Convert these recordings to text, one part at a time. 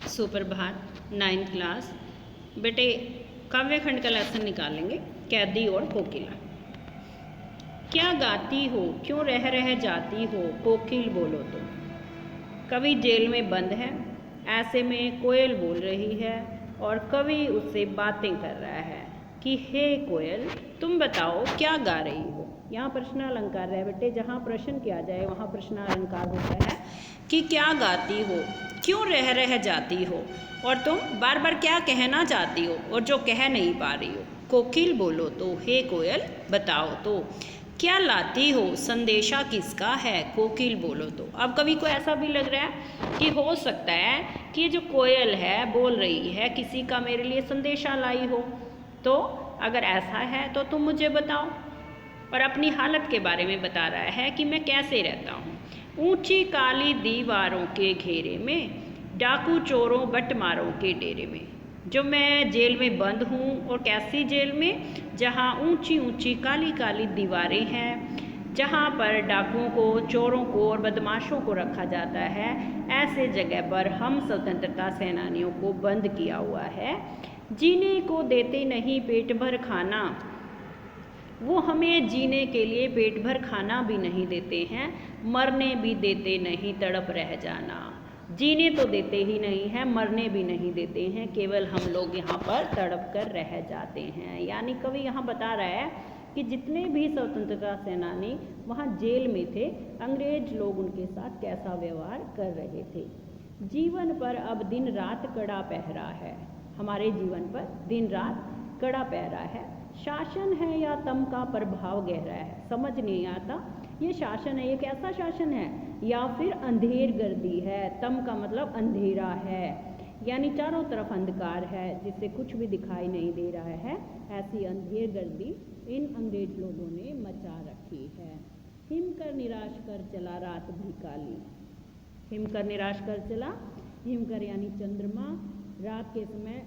सुप्रभात। 9th class. बेटे काव्य खंड का लेसन निकालेंगे, कैदी और कोकिला। क्या गाती हो, क्यों रह जाती हो, कोकिल बोलो तो। कवि जेल में बंद है, ऐसे में कोयल बोल रही है और कवि उससे बातें कर रहा है कि हे कोयल, तुम बताओ क्या गा रही हो। यहाँ प्रश्न अलंकार है बेटे, जहाँ प्रश्न किया जाए वहाँ प्रश्न अलंकार होता है कि क्या गाती हो, क्यों रह जाती हो, और तुम बार बार क्या कहना चाहती हो और जो कह नहीं पा रही हो। कोकिल बोलो तो, हे कोयल बताओ तो। क्या लाती हो, संदेशा किसका है, कोकिल बोलो तो। अब कवि को ऐसा भी लग रहा है कि हो सकता है कि ये जो कोयल है बोल रही है किसी का मेरे लिए संदेशा लाई हो, तो अगर ऐसा है तो तुम मुझे बताओ। और अपनी हालत के बारे में बता रहा है कि मैं कैसे रहता हूँ। ऊंची काली दीवारों के घेरे में, डाकू चोरों बटमारों के डेरे में। जो मैं जेल में बंद हूँ, और कैसी जेल में, जहाँ ऊंची ऊंची काली काली दीवारें हैं, जहाँ पर डाकुओं को, चोरों को और बदमाशों को रखा जाता है। ऐसे जगह पर हम स्वतंत्रता सेनानियों को बंद किया हुआ है। जीने को देते नहीं पेट भर खाना, वो हमें जीने के लिए पेट भर खाना भी नहीं देते हैं, मरने भी देते नहीं, तड़प रह जाना। जीने तो देते ही नहीं हैं, मरने भी नहीं देते हैं, केवल हम लोग यहाँ पर तड़प कर रह जाते हैं। यानी कवि यहाँ बता रहा है कि जितने भी स्वतंत्रता सेनानी वहाँ जेल में थे, अंग्रेज लोग उनके साथ कैसा व्यवहार कर रहे थे। जीवन पर अब दिन रात कड़ा पहरा है, हमारे जीवन पर दिन रात कड़ा पहरा है। शासन है या तम का प्रभाव गहरा है, समझ नहीं आता ये शासन है, ये कैसा शासन है, या फिर अंधेर गर्दी है। तम का मतलब अंधेरा है, यानी चारों तरफ अंधकार है जिससे कुछ भी दिखाई नहीं दे रहा है। ऐसी अंधेर गर्दी इन अंग्रेज लोगों ने मचा रखी है। हिम कर निराश कर चला रात भी काली, हिम कर निराश कर चला, हिम कर यानी चंद्रमा। रात के समय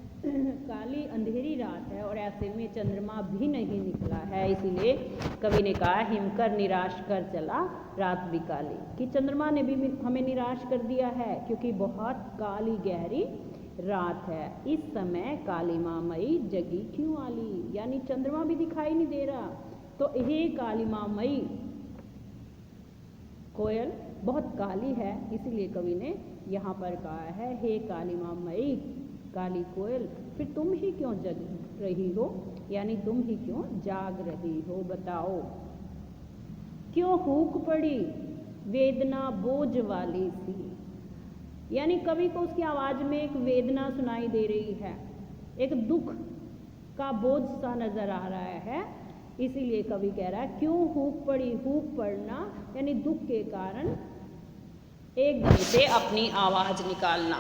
काली अंधेरी रात है और ऐसे में चंद्रमा भी नहीं निकला है, इसीलिए कवि ने कहा हिमकर निराश कर चला रात भी काली, कि चंद्रमा ने भी हमें निराश कर दिया है क्योंकि बहुत काली गहरी रात है। इस समय काली माँ मई जगी क्यों आली, यानी चंद्रमा भी दिखाई नहीं दे रहा, तो हे काली माँ मई, कोयल बहुत काली है, इसीलिए कवि ने यहाँ पर कहा है हे काली माँ मई, काली कोयल, फिर तुम ही क्यों जग रही हो, यानी तुम ही क्यों जाग रही हो, बताओ। क्यों हूक पड़ी वेदना बोझ वाली सी, यानी कवि को उसकी आवाज में एक वेदना सुनाई दे रही है, एक दुख का बोझ सा नजर आ रहा है, इसीलिए कवि कह रहा है क्यों हूक पड़ी। हूक पड़ना यानी दुख के कारण एकदम से अपनी आवाज निकालना,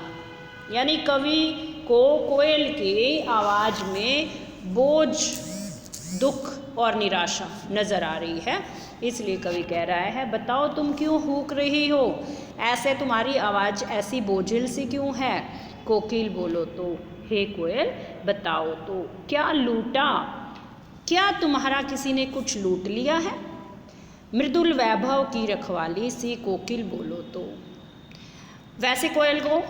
यानी कवि को कोयल की आवाज में बोझ, दुख और निराशा नजर आ रही है, इसलिए कवि कह रहा है बताओ तुम क्यों हूक रही हो, ऐसे तुम्हारी आवाज ऐसी बोझिल सी क्यों है। कोकिल बोलो तो, हे कोयल बताओ तो। क्या लूटा, क्या तुम्हारा किसी ने कुछ लूट लिया है, मृदुल वैभव की रखवाली सी, कोकिल बोलो तो। वैसे कोयल को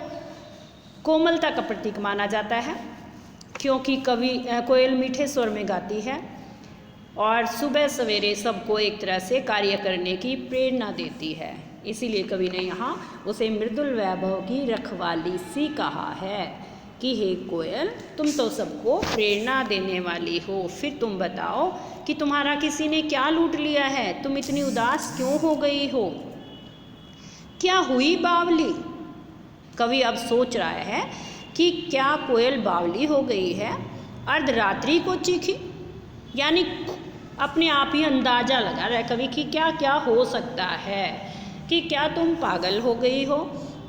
कोमलता का प्रतीक माना जाता है, क्योंकि कोयल मीठे स्वर में गाती है और सुबह सवेरे सबको एक तरह से कार्य करने की प्रेरणा देती है, इसीलिए कवि ने यहाँ उसे मृदुल वैभव की रखवाली सी कहा है कि हे कोयल, तुम तो सबको प्रेरणा देने वाली हो, फिर तुम बताओ कि तुम्हारा किसी ने क्या लूट लिया है, तुम इतनी उदास क्यों हो गई हो। क्या हुई बावली, कवि अब सोच रहा है कि क्या कोयल बावली हो गई है, अर्धरात्रि को चीखी, यानी अपने आप ही अंदाजा लगा रहा है कवि कि क्या क्या हो सकता है, कि क्या तुम पागल हो गई हो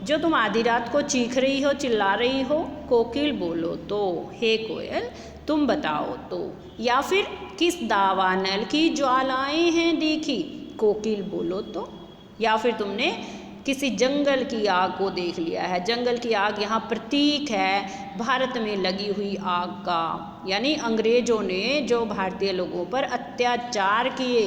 जो तुम आधी रात को चीख रही हो, चिल्ला रही हो। कोकिल बोलो तो, हे कोयल तुम बताओ तो। या फिर किस दावानल की ज्वालाएं हैं देखी, कोकिल बोलो तो। या फिर तुमने किसी जंगल की आग को देख लिया है। जंगल की आग यहाँ प्रतीक है भारत में लगी हुई आग का, यानी अंग्रेजों ने जो भारतीय लोगों पर अत्याचार किए,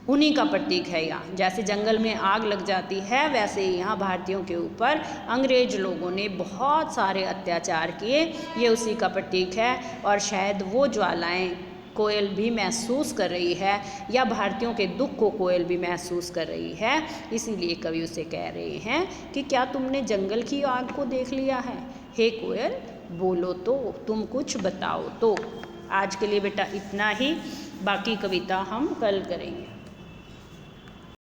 उन्हीं का प्रतीक है यहाँ। जैसे जंगल में आग लग जाती है, वैसे ही यहाँ भारतीयों के ऊपर अंग्रेज लोगों ने बहुत सारे अत्याचार किए, ये उसी का प्रतीक है। और शायद वो ज्वालाएं कोयल भी महसूस कर रही है, या भारतीयों के दुख को कोयल भी महसूस कर रही है। इसीलिए कवि उसे कह रहे हैं कि क्या तुमने जंगल की आग को देख लिया है? हे कोयल बोलो तो, तुम कुछ बताओ तो। आज के लिए बेटा इतना ही, बाकी कविता हम कल करेंगे।